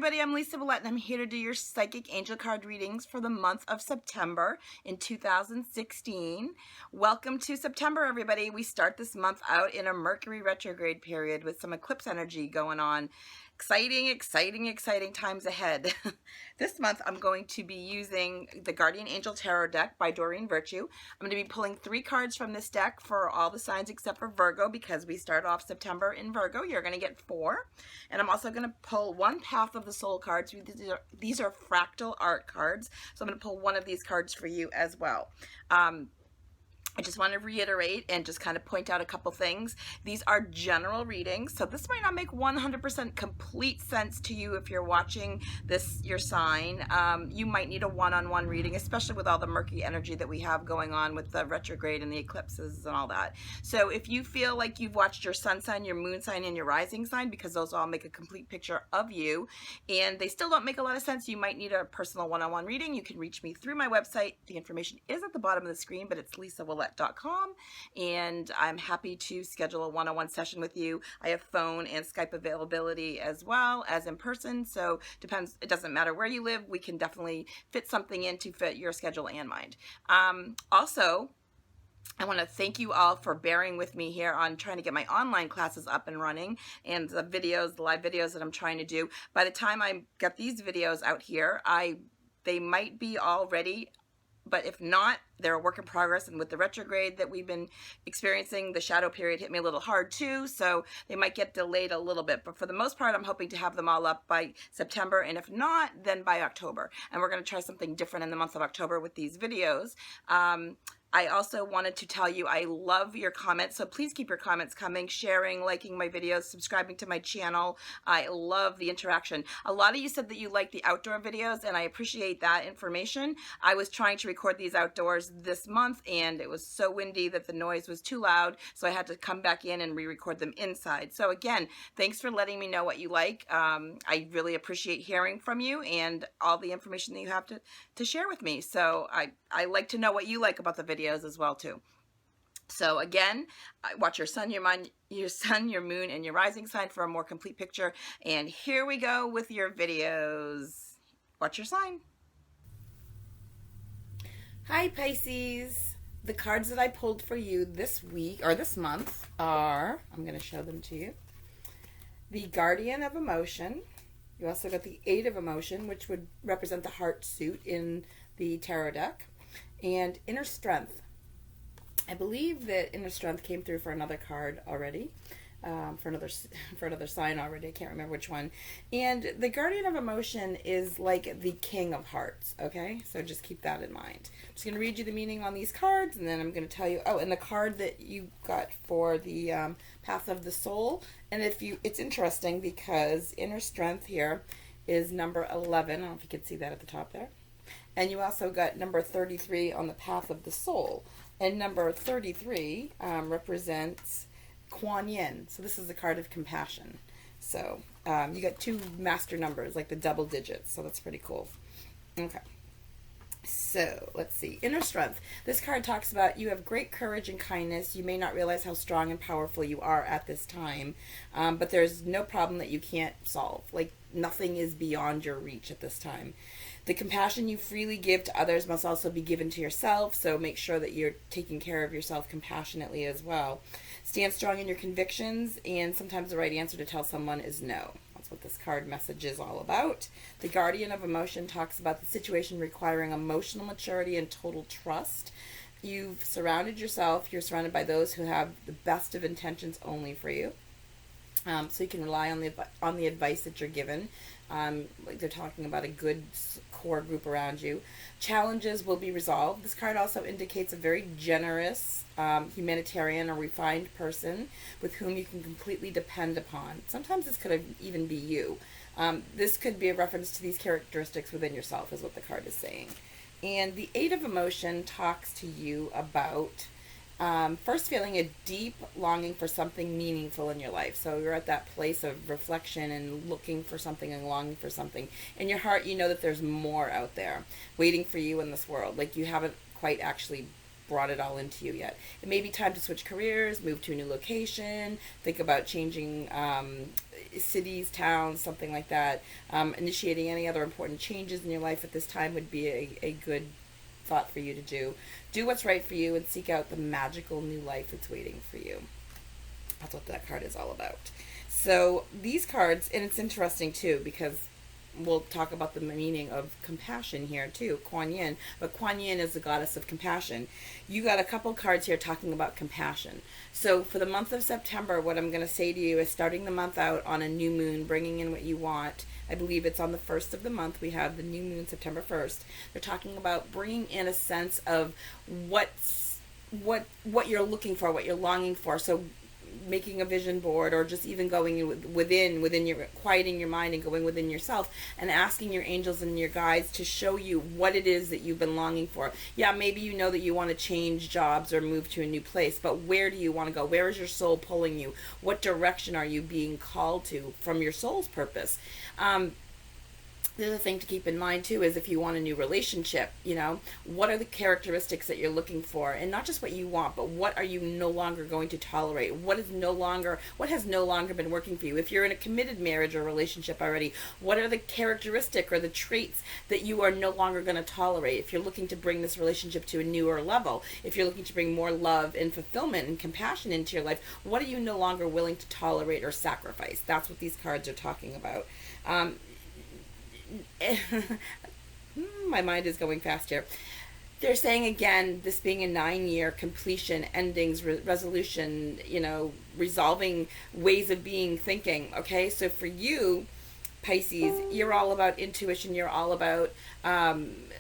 everybody, I'm Lisa Ouellet, and I'm here to do your psychic angel card readings for the month of September in 2016. Welcome to September, everybody. We start this month out in a Mercury retrograde period with some eclipse energy going on. Exciting, exciting, exciting times ahead. This month, I'm going to be using the Guardian Angel Tarot deck by Doreen Virtue. I'm going to be pulling 3 cards from this deck for all the signs except for Virgo, because we start off September in Virgo. You're going to get 4. And I'm also going to pull 1 Path of the Soul cards. These are fractal art cards, so I'm going to pull 1 of these cards for you as well. I just want to reiterate and just kind of point out a couple things. These are general readings, so this might not make 100% complete sense to you if you're watching this, your sign. You might need a one-on-one reading, especially with all the murky energy that we have going on with the retrograde and the eclipses and all that. So if you feel like you've watched your sun sign, your moon sign, and your rising sign, because those all make a complete picture of you, and they still don't make a lot of sense, you might need a personal one-on-one reading. You can reach me through my website. The information is at the bottom of the screen, but it's lisawillette.com, and I'm happy to schedule a one-on-one session with you. I have phone and Skype availability as well as in person, so it doesn't matter where you live, we can definitely fit something in to fit your schedule and mind. Also, I want to thank you all for bearing with me here on trying to get my online classes up and running, and the live videos that I'm trying to do. By the time I get these videos out here, they might be all ready, but if not, they're a work in progress, and with the retrograde that we've been experiencing, the shadow period hit me a little hard too, so they might get delayed a little bit. But for the most part, I'm hoping to have them all up by September, and if not, then by October. And we're going to try something different in the month of October with these videos. I also wanted to tell you I love your comments, so please keep your comments coming, sharing, liking my videos, subscribing to my channel. I love the interaction. A lot of you said that you like the outdoor videos, and I appreciate that information. I was trying to record these outdoors this month, and it was so windy that the noise was too loud, so I had to come back in and re-record them inside. So again, thanks for letting me know what you like. I really appreciate hearing from you and all the information that you have to share with me. So I like to know what you like about the videos as well too. So again, watch your sun, your moon, and your rising sign for a more complete picture. And here we go with your videos. Watch your sign. Hi Pisces. The cards that I pulled for you this week or this month are, I'm going to show them to you. The Guardian of Emotion. You also got the 8 of Emotion, which would represent the heart suit in the tarot deck. And Inner Strength. I believe that Inner Strength came through for another card already, for another sign already. I can't remember which one. And the Guardian of Emotion is like the King of Hearts, okay? So just keep that in mind. I'm just going to read you the meaning on these cards, and then I'm going to tell you, oh, and the card that you got for the Path of the Soul. And it's interesting because Inner Strength here is number 11. I don't know if you can see that at the top there. And you also got number 33 on the Path of the Soul. And number 33 represents Kuan Yin. So this is a card of compassion. So you got 2 master numbers, like the double digits. So that's pretty cool. Okay. So let's see. Inner Strength. This card talks about you have great courage and kindness. You may not realize how strong and powerful you are at this time. But there's no problem that you can't solve. Like nothing is beyond your reach at this time. The compassion you freely give to others must also be given to yourself, so make sure that you're taking care of yourself compassionately as well. Stand strong in your convictions, and sometimes the right answer to tell someone is no. That's what this card message is all about. The Guardian of Emotion talks about the situation requiring emotional maturity and total trust. You're surrounded by those who have the best of intentions only for you. So you can rely on the advice that you're given. Like they're talking about a good core group around you. Challenges will be resolved. This card also indicates a very generous, humanitarian or refined person with whom you can completely depend upon. Sometimes this could even be you. This could be a reference to these characteristics within yourself, is what the card is saying. And the 8 of Emotion talks to you about first feeling a deep longing for something meaningful in your life. So you're at that place of reflection and looking for something and longing for something. In your heart, you know that there's more out there waiting for you in this world. Like you haven't quite actually brought it all into you yet. It may be time to switch careers, move to a new location, think about changing cities, towns, something like that. Initiating any other important changes in your life at this time would be a good thought for you to do. Do what's right for you and seek out the magical new life that's waiting for you. That's what that card is all about. So these cards, and it's interesting too, because we'll talk about the meaning of compassion here too, Kuan Yin, but Kuan Yin is the goddess of compassion. You got a couple cards here talking about compassion. So for the month of September, what I'm going to say to you is starting the month out on a new moon, bringing in what you want. I believe it's on the 1st of the month. We have the new moon, September 1st. They're talking about bringing in a sense of what you're looking for, what you're longing for. So making a vision board, or just even going within your, quieting your mind and going within yourself and asking your angels and your guides to show you what it is that you've been longing for. Yeah, maybe you know that you want to change jobs or move to a new place, but where do you want to go? Where is your soul pulling you? What direction are you being called to from your soul's purpose? The other thing to keep in mind too is if you want a new relationship, what are the characteristics that you're looking for, and not just what you want, but what are you no longer going to tolerate? What has no longer been working for you? If you're in a committed marriage or relationship already, what are the characteristic or the traits that you are no longer going to tolerate? If you're looking to bring this relationship to a newer level, if you're looking to bring more love and fulfillment and compassion into your life, what are you no longer willing to tolerate or sacrifice? That's what these cards are talking about. My mind is going fast here. They're saying again, this being a 9-year completion, endings, resolution, resolving ways of being, thinking. Okay, so for you, Pisces, you're all about intuition. You're all about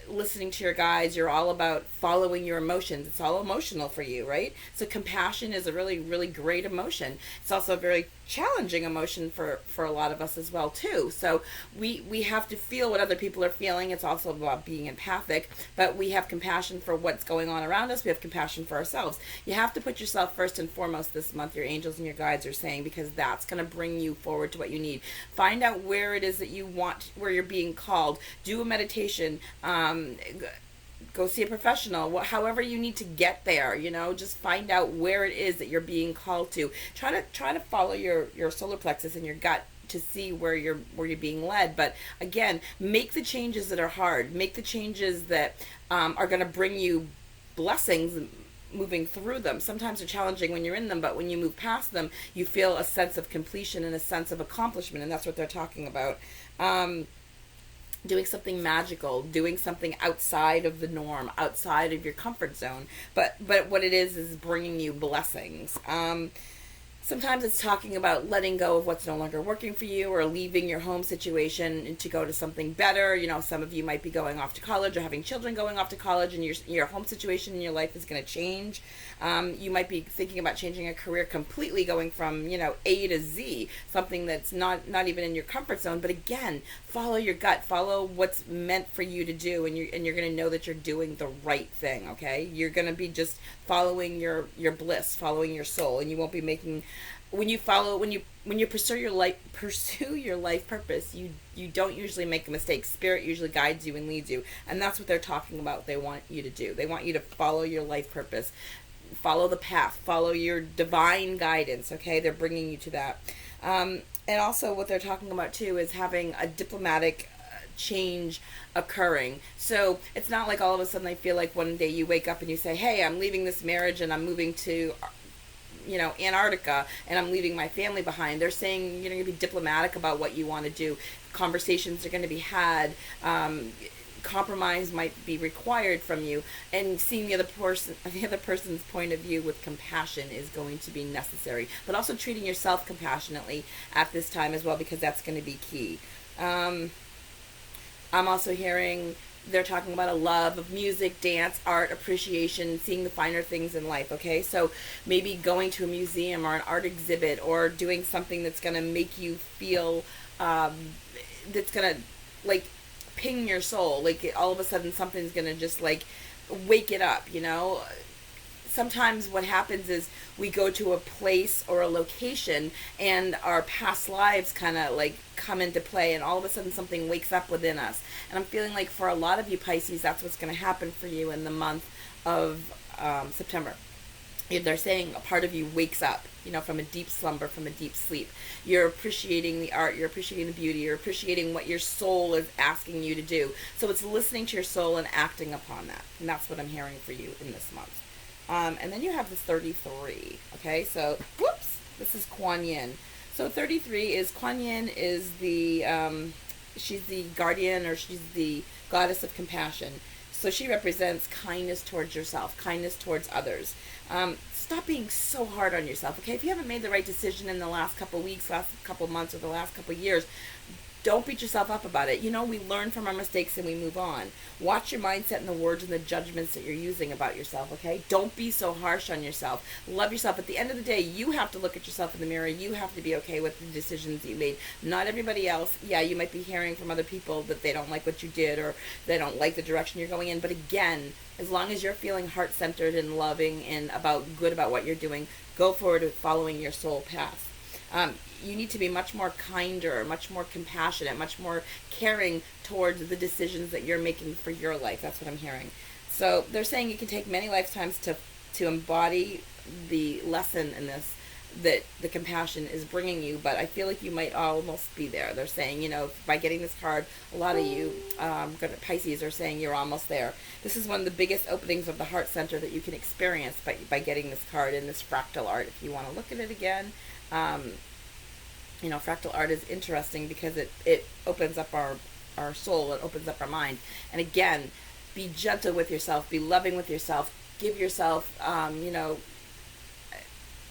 listening to your guides. You're all about following your emotions. It's all emotional for you, right? So compassion is a really, really great emotion. It's also a very challenging emotion for a lot of us as well too. So we have to feel what other people are feeling. It's also about being empathic, but we have compassion for what's going on around us. We have compassion for ourselves. You have to put yourself first and foremost this month, your angels and your guides are saying, because that's going to bring you forward to what you need. Find out where it is that you want, where you're being called. Do a meditation. Go see a professional, however you need to get there, just find out where it is that you're being called to. Try to follow your solar plexus and your gut to see where you're being led. But again, make the changes that are hard. Make the changes that are going to bring you blessings moving through them. Sometimes they're challenging when you're in them, but when you move past them, you feel a sense of completion and a sense of accomplishment, and that's what they're talking about. Doing something magical, doing something outside of the norm, outside of your comfort zone. But what it is bringing you blessings. Sometimes it's talking about letting go of what's no longer working for you, or leaving your home situation to go to something better. Some of you might be going off to college or having children going off to college, and your home situation in your life is going to change. You might be thinking about changing a career completely, going from, A to Z, something that's not even in your comfort zone. But again, follow your gut, follow what's meant for you to do, and you're going to know that you're doing the right thing, okay? You're going to be just following your bliss, following your soul, and you won't be making, when you pursue your life purpose, you don't usually make a mistake. Spirit usually guides you and leads you, and that's what they're talking about. They want you to do. They want you to follow your life purpose, follow the path, follow your divine guidance. Okay, they're bringing you to that. And also, what they're talking about too is having a diplomatic change occurring. So it's not like all of a sudden I feel like one day you wake up and you say, hey, I'm leaving this marriage and I'm moving to Antarctica, and I'm leaving my family behind. They're saying you're going to be diplomatic about what you want to do. Conversations are going to be had. Compromise might be required from you, and seeing the other person's point of view with compassion is going to be necessary. But also treating yourself compassionately at this time as well, because that's going to be key. I'm also hearing they're talking about a love of music, dance, art, appreciation, seeing the finer things in life, okay? So maybe going to a museum or an art exhibit, or doing something that's going to make you feel, that's going to, like, ping your soul. Like, all of a sudden something's going to just, like, wake it up, Sometimes what happens is we go to a place or a location and our past lives kind of like come into play, and all of a sudden something wakes up within us. And I'm feeling like for a lot of you Pisces, that's what's going to happen for you in the month of September. They're saying a part of you wakes up, from a deep slumber, from a deep sleep. You're appreciating the art, you're appreciating the beauty, you're appreciating what your soul is asking you to do. So it's listening to your soul and acting upon that. And that's what I'm hearing for you in this month. And then you have the 33. Okay, so, whoops, this is Kuan Yin. So 33 is, Kuan Yin is the, she's the guardian, or she's the goddess of compassion. So she represents kindness towards yourself, kindness towards others. Stop being so hard on yourself, okay? If you haven't made the right decision in the last couple weeks, last couple months, or the last couple years, don't beat yourself up about it. We learn from our mistakes and we move on. Watch your mindset and the words and the judgments that you're using about yourself, okay? Don't be so harsh on yourself. Love yourself. At the end of the day, you have to look at yourself in the mirror. You have to be okay with the decisions that you made. Not everybody else. Yeah, you might be hearing from other people that they don't like what you did, or they don't like the direction you're going in. But again, as long as you're feeling heart-centered and loving and good about what you're doing, go forward with following your soul path. You need to be much more kinder, much more compassionate, much more caring towards the decisions that you're making for your life. That's what I'm hearing. So they're saying you can take many lifetimes to embody the lesson in this, that the compassion is bringing you, but I feel like you might almost be there. They're saying, by getting this card, a lot of you, Pisces, are saying you're almost there. This is one of the biggest openings of the heart center that you can experience by getting this card in this fractal art. If you want to look at it again, fractal art is interesting because it opens up our soul, it opens up our mind. And again, be gentle with yourself, be loving with yourself, give yourself,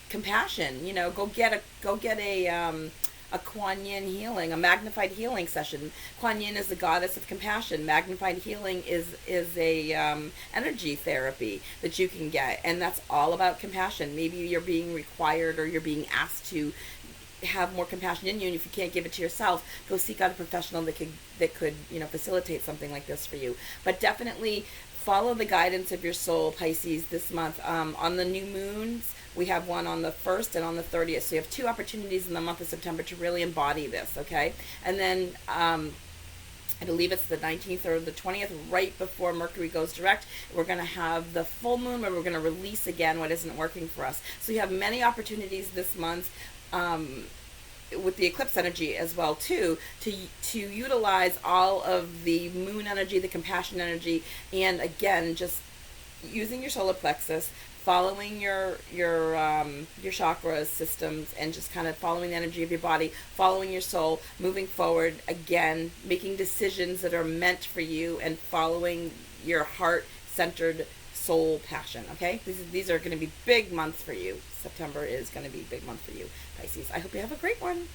compassion. Go get a Kuan Yin healing, a magnified healing session. Kuan Yin is the goddess of compassion. Magnified healing is a energy therapy that you can get, and that's all about compassion. Maybe you're being required, or you're being asked to have more compassion in you, and if you can't give it to yourself, go seek out a professional that could facilitate something like this for you. But definitely follow the guidance of your soul, Pisces, this month. On the new moons, we have one on the 1st and on the 30th. So you have 2 opportunities in the month of September to really embody this, okay? And then I believe it's the 19th or the 20th, right before Mercury goes direct, we're going to have the full moon where we're going to release again what isn't working for us. So you have many opportunities this month, with the eclipse energy as well too, to utilize all of the moon energy, the compassion energy, and again, just using your solar plexus, following your chakras systems, and just kind of following the energy of your body, following your soul, moving forward, again, making decisions that are meant for you, and following your heart-centered soul passion, okay? These are going to be big months for you. September is going to be a big month for you, Pisces. I hope you have a great one.